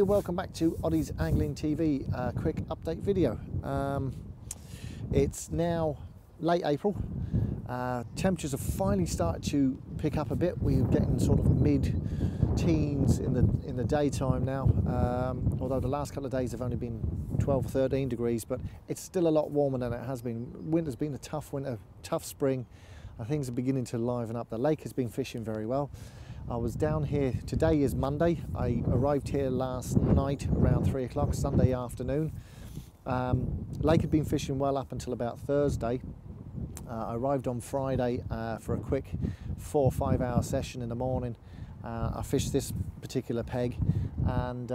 welcome back to Oddie's Angling TV, quick update video. It's now late April. Temperatures have finally started to pick up a bit. We're getting sort of mid-teens in the daytime now, although the last couple of days have only been 12 or 13 degrees, but it's still a lot warmer than it has been. Winter's been a tough winter, tough spring, and things are beginning to liven up. The lake has been fishing very well. I was down here, today is Monday. I arrived here last night around 3 o'clock, Sunday afternoon. Lake had been fishing well up until about Thursday. I arrived on Friday for a quick 4 or 5 hour session in the morning. I fished this particular peg and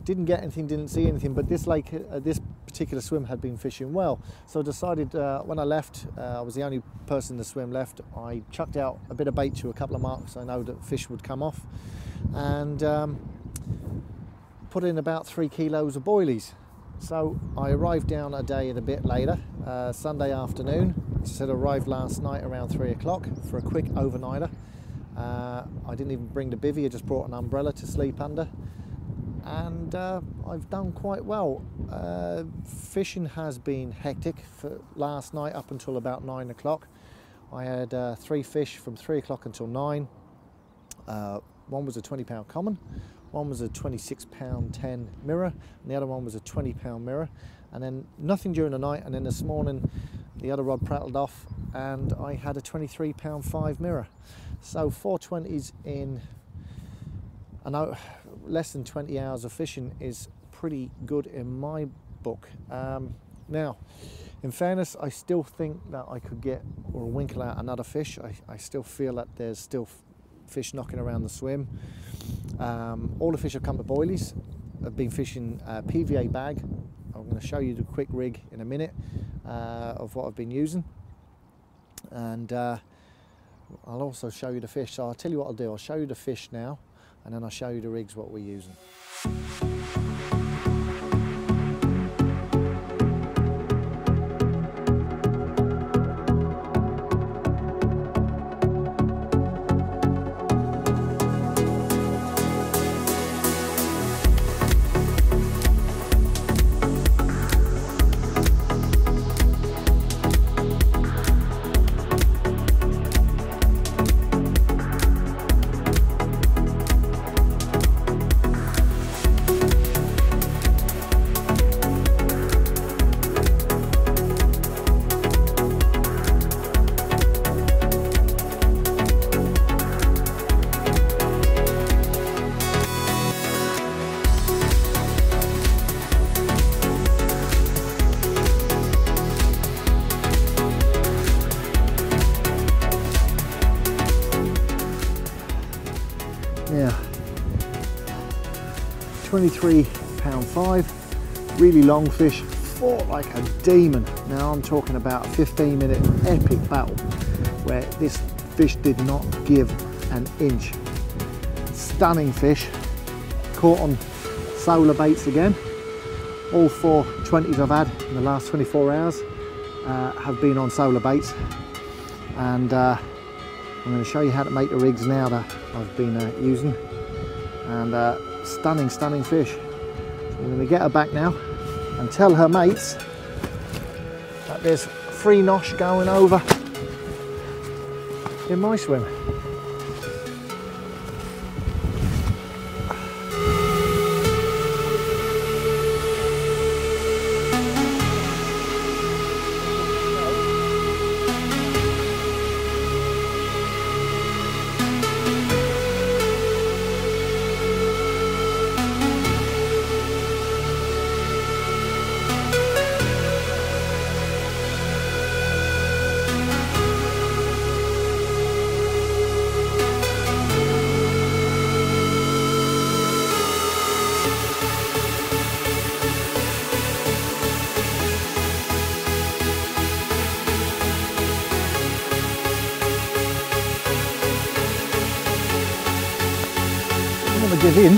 didn't get anything, didn't see anything, but this lake, this particular swim had been fishing well. So I decided when I left, I was the only person in the swim left, I chucked out a bit of bait to a couple of marks I know that fish would come off, and put in about 3 kilos of boilies. So I arrived down a day and a bit later, Sunday afternoon. So I arrived last night around 3 o'clock for a quick overnighter. I didn't even bring the bivvy, I just brought an umbrella to sleep under. And I've done quite well. Fishing has been hectic for last night up until about 9 o'clock. I had 3 fish from 3 o'clock until 9. One was a 20-pound common, one was a 26-pound 10 mirror, and the other one was a 20-pound mirror. And then nothing during the night, and then this morning the other rod prattled off and I had a 23-pound 5 mirror. So 4 20s in, I know, less than 20 hours of fishing is pretty good in my book. Now, in fairness, I still think that I could get or winkle out another fish. I still feel that there's still fish knocking around the swim. All the fish have come to boilies. I've been fishing PVA bag. I'm going to show you the quick rig in a minute of what I've been using, and I'll also show you the fish. So I'll tell you what I'll do. I'll show you the fish now, and then I'll show you the rigs what we're using. Yeah, 23-pound 5, really long fish, fought like a demon. Now I'm talking about a 15-minute epic battle where this fish did not give an inch. Stunning fish, caught on solar baits again. All 4 20s I've had in the last 24 hours have been on solar baits, and I'm going to show you how to make the rigs now that I've been using, and stunning fish. So I'm going to get her back now and tell her mates that there's free nosh going over in my swim. I'm going to give in.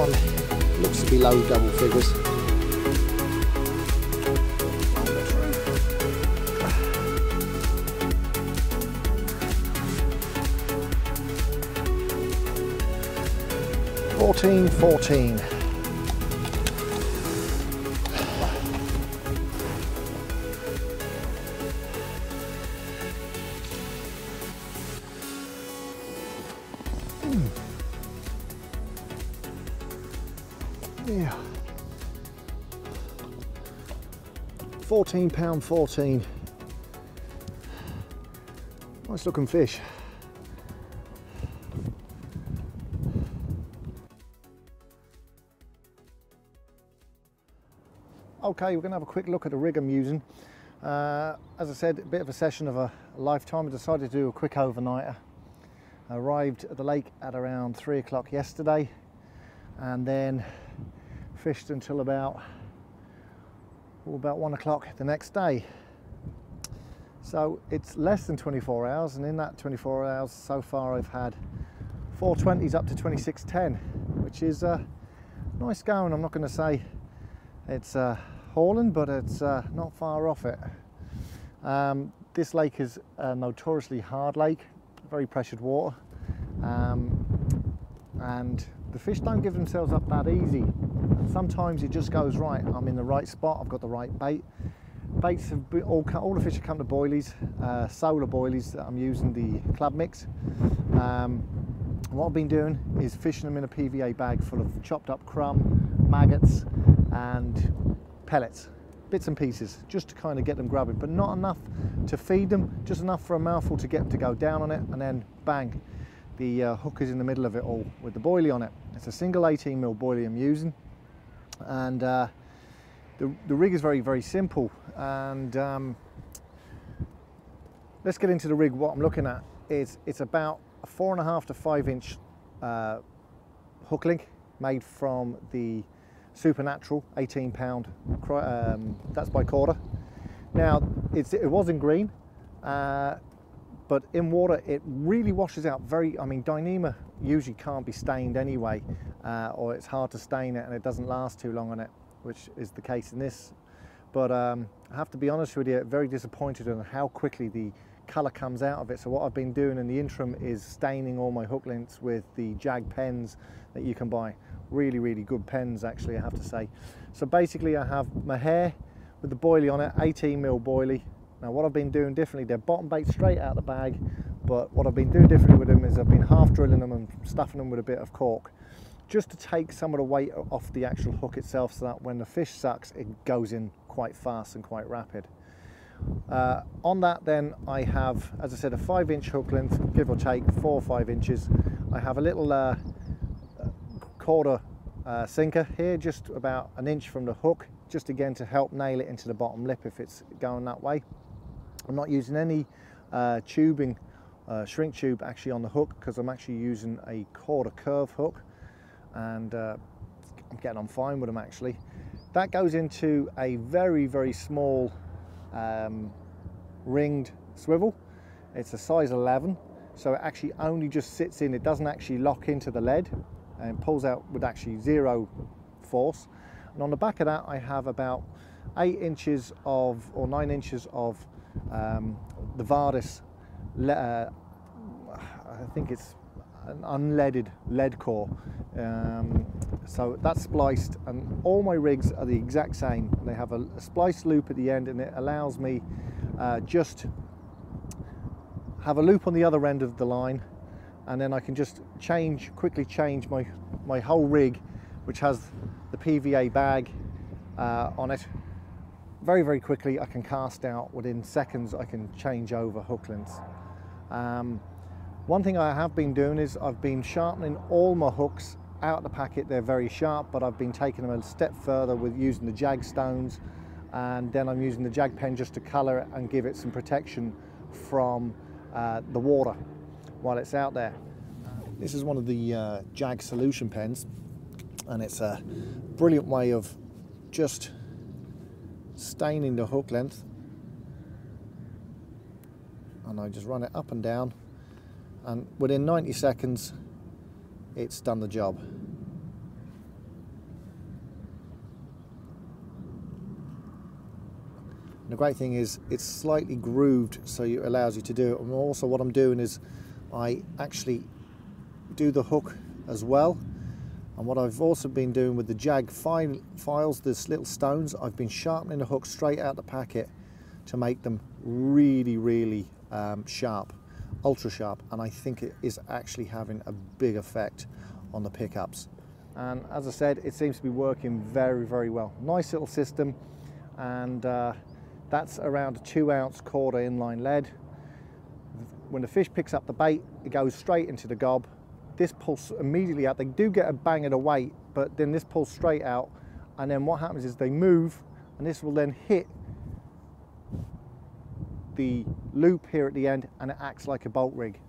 one looks to be low double figures. 14. Yeah. £14, 14. Nice looking fish. Okay, we're going to have a quick look at the rig I'm using. As I said, a bit of a session of a lifetime. I decided to do a quick overnighter. I arrived at the lake at around 3 o'clock yesterday and then fished until about 1 o'clock the next day. So it's less than 24 hours, and in that 24 hours so far I've had 420s up to 26.10, which is nice going. I'm not going to say it's hauling, but it's not far off it. This lake is a notoriously hard lake, very pressured water, and the fish don't give themselves up that easy. And sometimes it just goes right. I'm in the right spot, I've got the right bait. Baits have been, all the fish have come to boilies, solar boilies that I'm using, the club mix. What I've been doing is fishing them in a PVA bag full of chopped up crumb, maggots and pellets, bits and pieces, just to kind of get them grubbing, but not enough to feed them, just enough for a mouthful to get them to go down on it, and then bang, the hook is in the middle of it all with the boilie on it. It's a single 18mm boilie I'm using, and the rig is very, very simple. And let's get into the rig. What I'm looking at is it's about a 4.5 to 5 inch hook link made from the Supernatural 18-pound, that's by Coarse. Now it was in green, but in water it really washes out very, I mean, Dyneema usually can't be stained anyway, or it's hard to stain it and it doesn't last too long on it, which is the case in this. But I have to be honest with you, very disappointed in how quickly the colour comes out of it. So what I've been doing in the interim is staining all my hook links with the Jag pens that you can buy. Really, really good pens, actually, I have to say. So basically I have my hair with the boilie on it, 18mm boilie. Now what I've been doing differently, they're bottom bait straight out of the bag, but what I've been doing differently with them is I've been half drilling them and stuffing them with a bit of cork, just to take some of the weight off the actual hook itself, so that when the fish sucks, it goes in quite fast and quite rapid. On that then I have, as I said, a 5-inch hook length, give or take 4 or 5 inches. I have a little quarter sinker here, just about an inch from the hook, just again to help nail it into the bottom lip if it's going that way. I'm not using any tubing, shrink tube actually on the hook, because I'm actually using a quarter curve hook, and I'm getting on fine with them actually. That goes into a very, very small ringed swivel. It's a size 11, so it actually only just sits in, it doesn't actually lock into the lead, and pulls out with actually 0 force. And on the back of that I have about 8 inches of, or 9 inches of the Vardis, I think it's an unleaded lead core. So that's spliced, and all my rigs are the exact same. They have a splice loop at the end, and it allows me just have a loop on the other end of the line, and then I can just quickly change my whole rig, which has the PVA bag on it. Very, very quickly I can cast out. Within seconds I can change over hook lengths. One thing I have been doing is I've been sharpening all my hooks out the packet. They're very sharp, but I've been taking them a step further with using the Jag stones, and then I'm using the Jag pen just to colour it and give it some protection from the water while it's out there. This is one of the Jag solution pens, and it's a brilliant way of just staining the hook length, and I just run it up and down, and within 90 seconds it's done the job. And the great thing is it's slightly grooved, so it allows you to do it. And also what I'm doing is I actually do the hook as well. And what I've also been doing with the jag files, this little stones, I've been sharpening the hook straight out the packet to make them really, really sharp, ultra sharp. And I think it is actually having a big effect on the pickups. And as I said, it seems to be working very, very well. Nice little system, and that's around a 2-ounce quarter inline lead. When the fish picks up the bait, it goes straight into the gob. This pulls immediately out. They do get a bang of the weight, but then this pulls straight out, and then what happens is they move, and this will then hit the loop here at the end, and it acts like a bolt rig.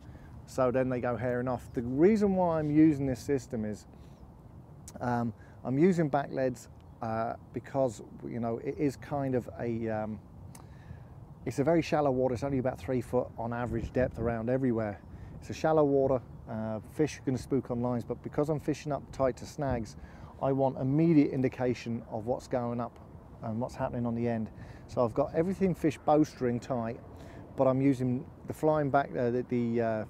So then they go herring off. The reason why I'm using this system is I'm using back leads because, you know, it is kind of a it's a very shallow water. It's only about 3 foot on average depth around everywhere. It's a shallow water. Fish are going to spook on lines, but because I'm fishing up tight to snags, I want immediate indication of what's going up and what's happening on the end. So I've got everything fish bowstring tight, but I'm using the flying back, the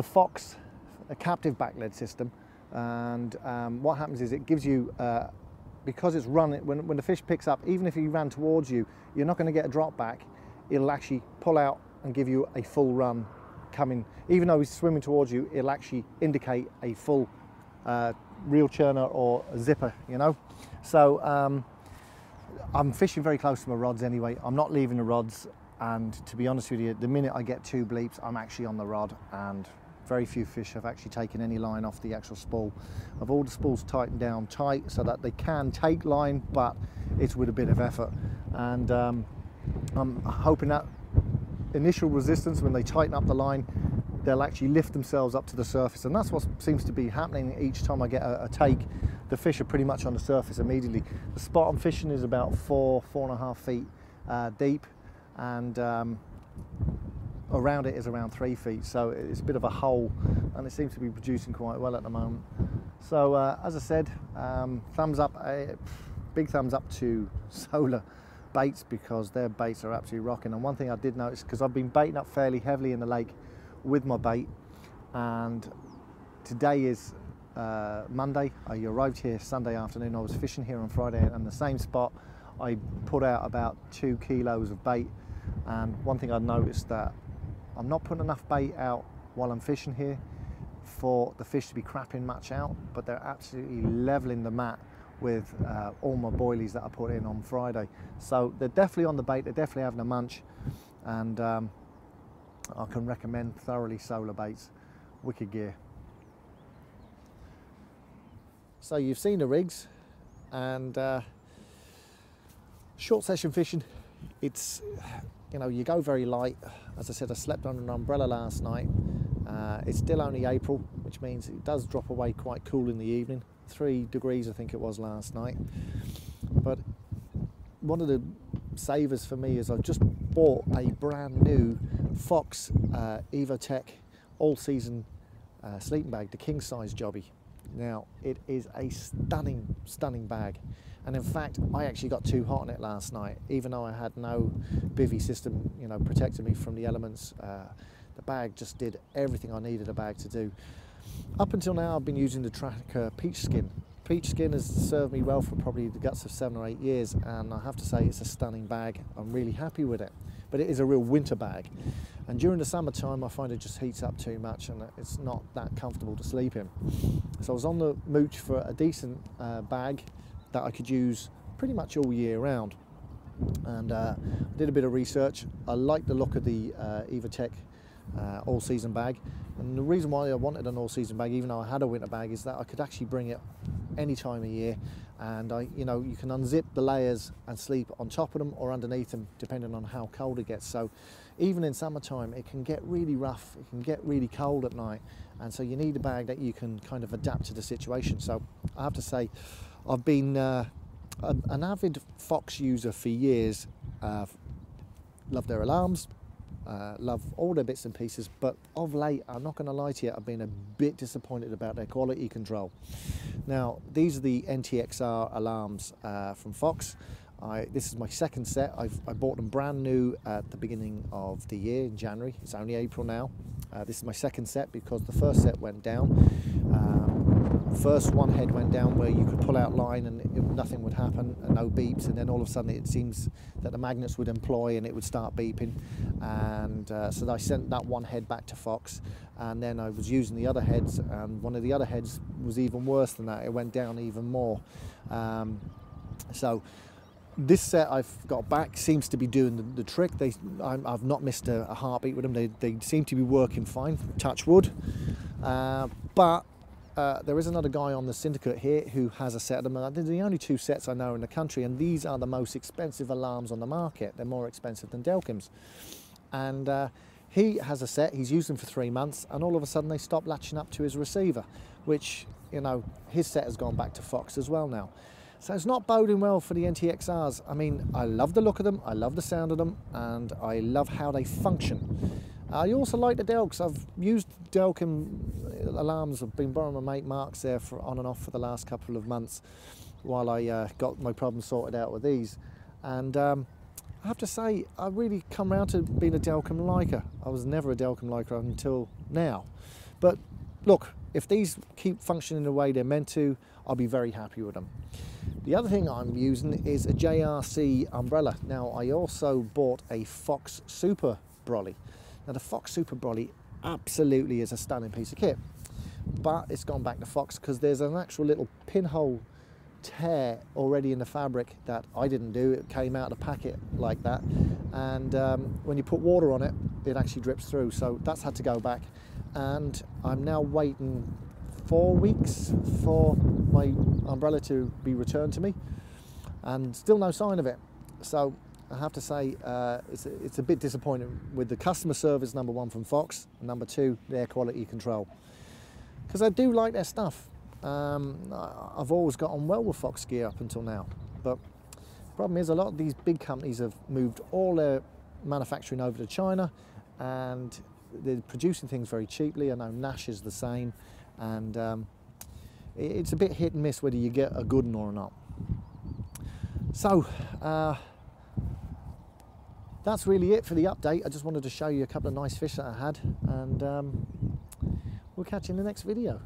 Fox, a captive back lead system. And what happens is it gives you, because it's running, when the fish picks up, even if he ran towards you, you're not going to get a drop back. It'll actually pull out and give you a full run coming. Even though he's swimming towards you, it'll actually indicate a full reel churner or a zipper, you know. So I'm fishing very close to my rods anyway. I'm not leaving the rods, and to be honest with you, the minute I get 2 bleeps, I'm actually on the rod, and very few fish have actually taken any line off the actual spool. I've all the spools tightened down tight so that they can take line, but it's with a bit of effort. And I'm hoping that initial resistance, when they tighten up the line, they'll actually lift themselves up to the surface. And that's what seems to be happening each time I get a take. The fish are pretty much on the surface immediately. The spot I'm fishing is about 4.5 feet deep, and around it is around 3 feet, so it's a bit of a hole, and it seems to be producing quite well at the moment. So as I said, thumbs up, big thumbs up to Solar Baits, because their baits are absolutely rocking. And one thing I did notice, because I've been baiting up fairly heavily in the lake with my bait, and today is Monday. I arrived here Sunday afternoon. I was fishing here on Friday, and the same spot I put out about 2 kilos of bait. And one thing I noticed, that I'm not putting enough bait out while I'm fishing here for the fish to be crapping much out, but they're absolutely leveling the mat with all my boilies that I put in on Friday. So they're definitely on the bait, they're definitely having a munch, and I can recommend thoroughly Solar Baits. Wicked gear. So you've seen the rigs, and short session fishing, it's, you know, you go very light. As I said, I slept under an umbrella last night. It's still only April, which means it does drop away quite cool in the evening. 3 degrees I think it was last night. But one of the savers for me is I've just bought a brand new Fox Evotech all-season sleeping bag, the king size jobby. Now, it is a stunning, stunning bag. And in fact, I actually got too hot on it last night, even though I had no bivvy system, you know, protecting me from the elements. The bag just did everything I needed a bag to do. Up until now, I've been using the Tracker Peach Skin. Peach Skin has served me well for probably the guts of 7 or 8 years, and I have to say it's a stunning bag. I'm really happy with it, but it is a real winter bag. And during the summertime, I find it just heats up too much, and it's not that comfortable to sleep in. So I was on the mooch for a decent bag that I could use pretty much all year round, and I did a bit of research. I like the look of the Evotech all-season bag, and the reason why I wanted an all-season bag, even though I had a winter bag, is that I could actually bring it any time of year, and you know, you can unzip the layers and sleep on top of them or underneath them, depending on how cold it gets. So even in summertime, it can get really rough, it can get really cold at night, and so you need a bag that you can kind of adapt to the situation. So I have to say, I've been an avid Fox user for years. Love their alarms, love all their bits and pieces, but of late, I'm not going to lie to you, I've been a bit disappointed about their quality control. Now, these are the NTXR alarms from Fox. This is my second set. I bought them brand new at the beginning of the year in January. It's only April now. This is my second set because the first set went down. First one head went down where you could pull out line and nothing would happen, and no beeps, and then all of a sudden it seems that the magnets would employ and it would start beeping, and so I sent that one head back to Fox, and then I was using the other heads, and one of the other heads was even worse than that. It went down even more. So this set I've got back seems to be doing the trick. I've not missed a heartbeat with them. They seem to be working fine, touch wood. But there is another guy on the syndicate here who has a set of them. They're the only two sets I know in the country, and these are the most expensive alarms on the market. They're more expensive than Delcam's. And he has a set, he's used them for 3 months, and all of a sudden they stop latching up to his receiver, which, you know, his set has gone back to Fox as well now. So it's not boding well for the NTXRs. I mean, I love the look of them, I love the sound of them, and I love how they function. I also like the Delcs. I've used Delcam alarms. I've been borrowing my mate Mark's there for on and off for the last couple of months while I got my problem sorted out with these. And I have to say, I really come around to being a Delcam liker. I was never a Delcam liker until now. But look, if these keep functioning the way they're meant to, I'll be very happy with them. The other thing I'm using is a JRC umbrella. Now, I also bought a Fox Super Brolly. Now, the Fox Super Brolly absolutely is a stunning piece of kit, but it's gone back to Fox because there's an actual little pinhole tear already in the fabric that I didn't do. It came out of the packet like that, and when you put water on it, it actually drips through, so that's had to go back, and I'm now waiting 4 weeks for my umbrella to be returned to me, and still no sign of it. So I have to say, it's a bit disappointing with the customer service, number one, from Fox, and number two, their quality control. Because I do like their stuff. I've always got on well with Fox gear up until now. But the problem is, a lot of these big companies have moved all their manufacturing over to China, and they're producing things very cheaply. I know Nash is the same, and it's a bit hit and miss whether you get a good one or not. So, that's really it for the update. I just wanted to show you a couple of nice fish that I had, and we'll catch you in the next video.